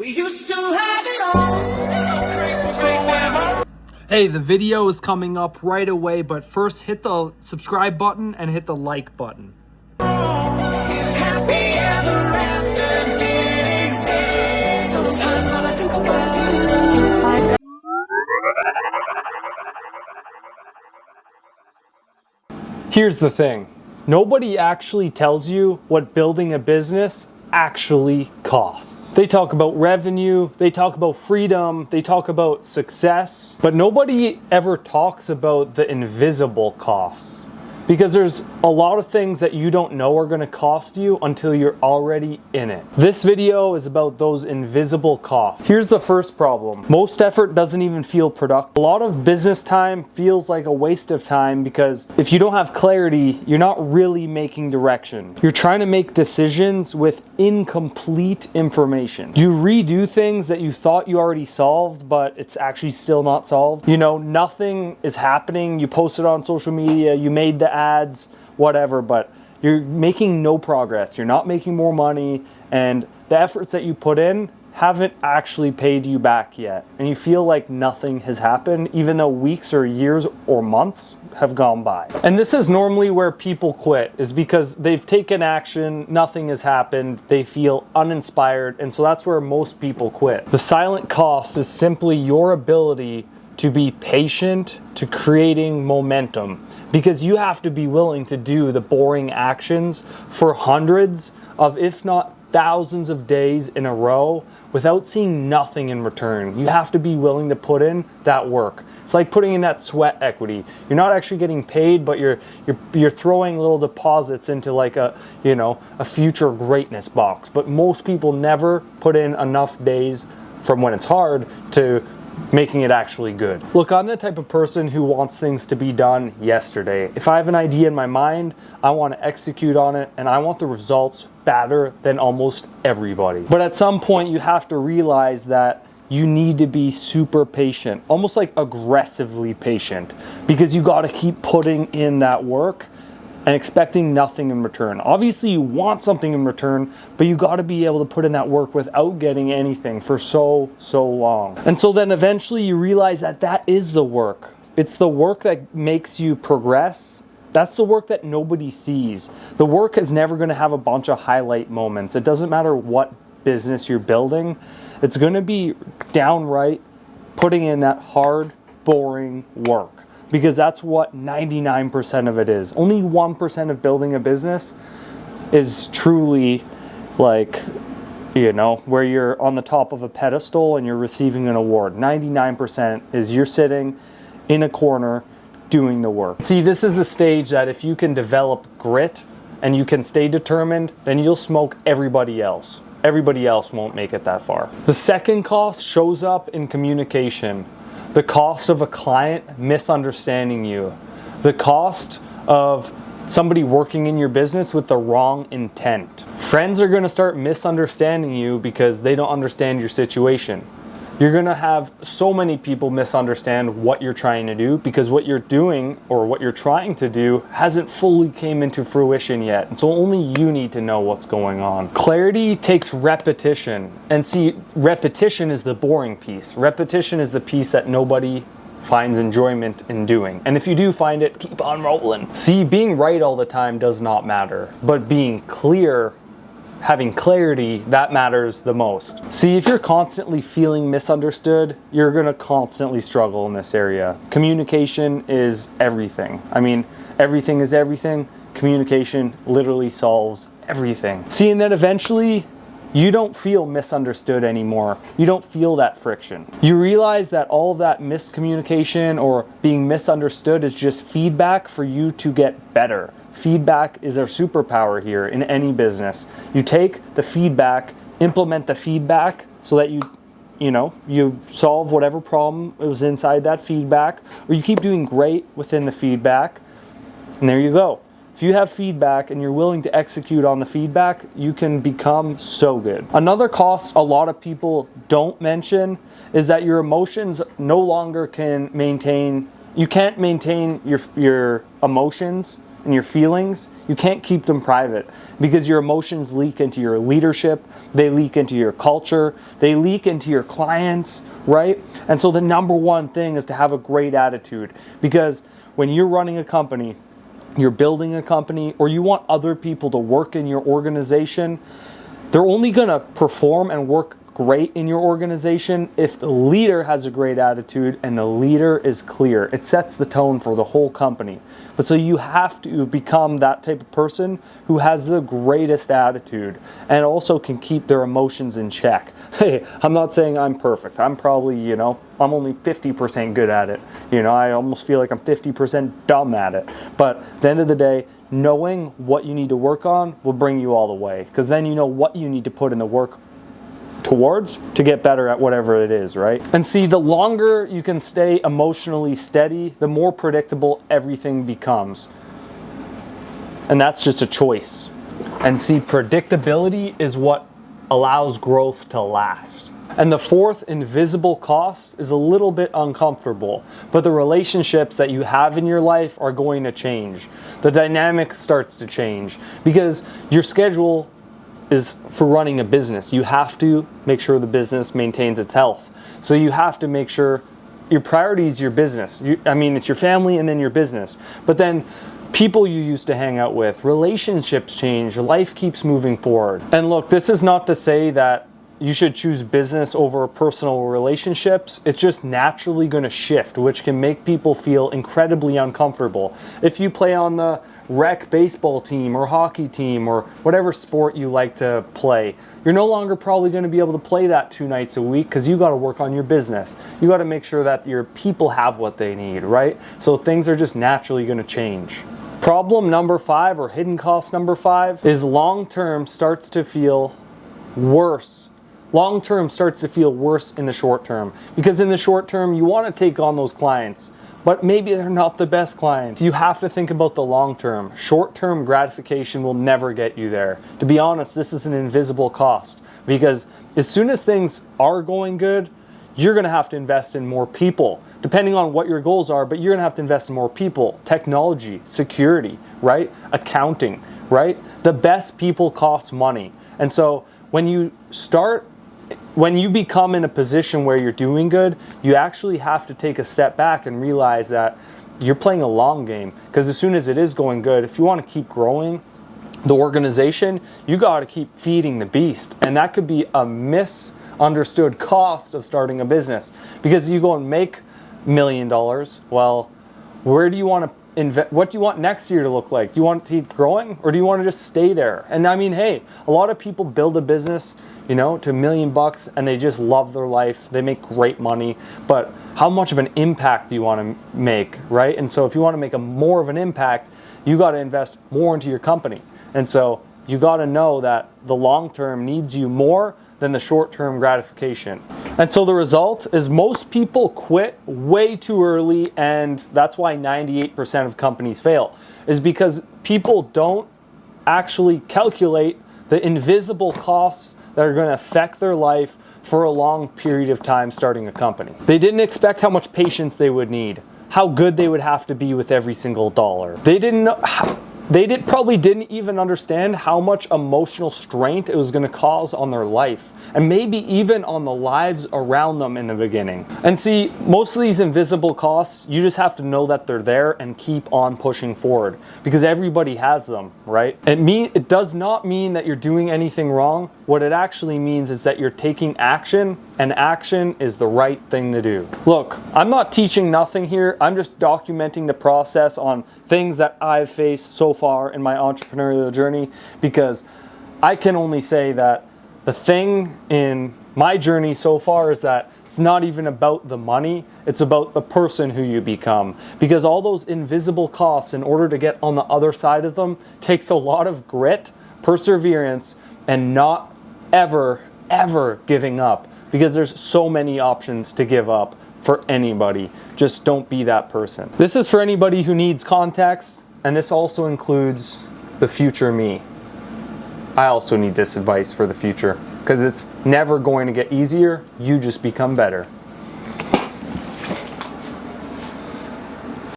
We used to have it all. Hey, the video is coming up right away, but first hit the subscribe button and hit the like button. Happy ever after did exist. Sometimes all I think about is you. Here's the thing. Nobody actually tells you what building a business actually costs. They talk about revenue, they talk about freedom, they talk about success, but nobody ever talks about the invisible costs. Because there's a lot of things that you don't know are going to cost you until you're already in it. This video is about those invisible costs. Here's the first problem. Most effort doesn't even feel productive. A lot of business time feels like a waste of time because if you don't have clarity, you're not really making direction. You're trying to make decisions with incomplete information. You redo things that you thought you already solved, but it's actually still not solved. You know, nothing is happening. You post it on social media, you made the ads, whatever, but you're making no progress. You're not making more money, and the efforts that you put in haven't actually paid you back yet. And you feel like nothing has happened, even though weeks or years or months have gone by. And this is normally where people quit, is because they've taken action, nothing has happened, they feel uninspired, and so that's where most people quit. The silent cost is simply your ability to be patient to creating momentum, because you have to be willing to do the boring actions for hundreds of, if not thousands of days in a row without seeing nothing in return. You have to be willing to put in that work. It's like putting in that sweat equity. You're not actually getting paid, but you're throwing little deposits into like a future greatness box. But most people never put in enough days from when it's hard to making it actually good. Look, I'm the type of person who wants things to be done yesterday. If I have an idea in my mind, I want to execute on it, and I want the results better than almost everybody. But at some point, you have to realize that you need to be super patient, almost like aggressively patient, because you got to keep putting in that work and expecting nothing in return. Obviously, you want something in return, but you got to be able to put in that work without getting anything for so long. And so then eventually you realize that that is the work. It's the work that makes you progress. That's the work that nobody sees. The work is never going to have a bunch of highlight moments. It doesn't matter what business you're building. It's going to be downright putting in that hard, boring work. Because that's what 99% of it is. Only 1% of building a business is truly like, where you're on the top of a pedestal and you're receiving an award. 99% is you're sitting in a corner doing the work. See, this is the stage that if you can develop grit and you can stay determined, then you'll smoke everybody else. Everybody else won't make it that far. The second cost shows up in communication. The cost of a client misunderstanding you. The cost of somebody working in your business with the wrong intent. Friends are going to start misunderstanding you because they don't understand your situation. You're going to have so many people misunderstand what you're trying to do because what you're doing or what you're trying to do hasn't fully came into fruition yet. And so only you need to know what's going on. Clarity takes repetition. And see, repetition is the boring piece. Repetition is the piece that nobody finds enjoyment in doing. And if you do find it, keep on rolling. See, being right all the time does not matter, but being clear, having clarity, that matters the most. See, if you're constantly feeling misunderstood, you're gonna constantly struggle in this area. Communication is everything. I mean, everything is everything. Communication literally solves everything. See, and then eventually, you don't feel misunderstood anymore. You don't feel that friction. You realize that all of that miscommunication or being misunderstood is just feedback for you to get better. Feedback is our superpower here in any business. You take the feedback, implement the feedback so that you solve whatever problem was inside that feedback, or you keep doing great within the feedback, and there you go. If you have feedback and you're willing to execute on the feedback, you can become so good. Another cost a lot of people don't mention is that your emotions no longer can maintain, you can't maintain your emotions and your feelings, you can't keep them private, because your emotions leak into your leadership, they leak into your culture, they leak into your clients, right? And so the number one thing is to have a great attitude, because when you're running a company, you're building a company, or you want other people to work in your organization, they're only going to perform and work great in your organization if the leader has a great attitude and the leader is clear. It sets the tone for the whole company. But so you have to become that type of person who has the greatest attitude and also can keep their emotions in check. Hey, I'm not saying I'm perfect. I'm probably, I'm only 50% good at it. I almost feel like I'm 50% dumb at it. But at the end of the day, knowing what you need to work on will bring you all the way, because then you know what you need to put in the work towards to get better at whatever it is, right? And see, the longer you can stay emotionally steady, the more predictable everything becomes. And that's just a choice. And see, predictability is what allows growth to last. And the fourth invisible cost is a little bit uncomfortable, but the relationships that you have in your life are going to change. The dynamic starts to change because your schedule is for running a business. You have to make sure the business maintains its health. So you have to make sure your priority is your business. It's your family and then your business. But then people you used to hang out with, relationships change, life keeps moving forward. And look, this is not to say that you should choose business over personal relationships. It's just naturally going to shift, which can make people feel incredibly uncomfortable. If you play on the rec baseball team or hockey team or whatever sport you like to play, you're no longer probably going to be able to play that 2 nights a week because you got to work on your business. You got to make sure that your people have what they need, right? So things are just naturally going to change. Problem number 5, or hidden cost number 5, is long-term starts to feel worse. Long-term starts to feel worse in the short term, because in the short term you want to take on those clients, but maybe they're not the best clients. You have to think about the long term. Short-term gratification will never get you there. To be honest, this is an invisible cost, because as soon as things are going good, you're going to have to invest in more people, depending on what your goals are, but you're going to have to invest in more people, technology, security, right? Accounting, right? The best people cost money. And so when you become in a position where you're doing good, you actually have to take a step back and realize that you're playing a long game. Because as soon as it is going good, if you want to keep growing the organization, you got to keep feeding the beast. And that could be a misunderstood cost of starting a business. Because you go and make $1 million, well, where do you want to what do you want next year to look like? Do you want to keep growing, or do you want to just stay there? And hey, a lot of people build a business, to $1 million and they just love their life. They make great money, but how much of an impact do you want to make, right? And so if you want to make more of an impact, you got to invest more into your company. And so you got to know that the long term needs you more than the short-term gratification. And so the result is most people quit way too early, and that's why 98% of companies fail, is because people don't actually calculate the invisible costs that are going to affect their life for a long period of time starting a company. They didn't expect how much patience they would need, how good they would have to be with every single dollar. They didn't know probably didn't even understand how much emotional strain it was going to cause on their life, and maybe even on the lives around them in the beginning. And see, most of these invisible costs, you just have to know that they're there and keep on pushing forward, because everybody has them, right? It does not mean that you're doing anything wrong. What it actually means is that you're taking action, and action is the right thing to do. Look, I'm not teaching nothing here. I'm just documenting the process on things that I've faced so far in my entrepreneurial journey, because I can only say that the thing in my journey so far is that it's not even about the money, it's about the person who you become. Because all those invisible costs, in order to get on the other side of them, takes a lot of grit, perseverance, and not ever giving up. Because there's so many options to give up for anybody. Just don't be that person. This is for anybody who needs context, and this also includes the future me. I also need this advice for the future, because it's never going to get easier. You just become better.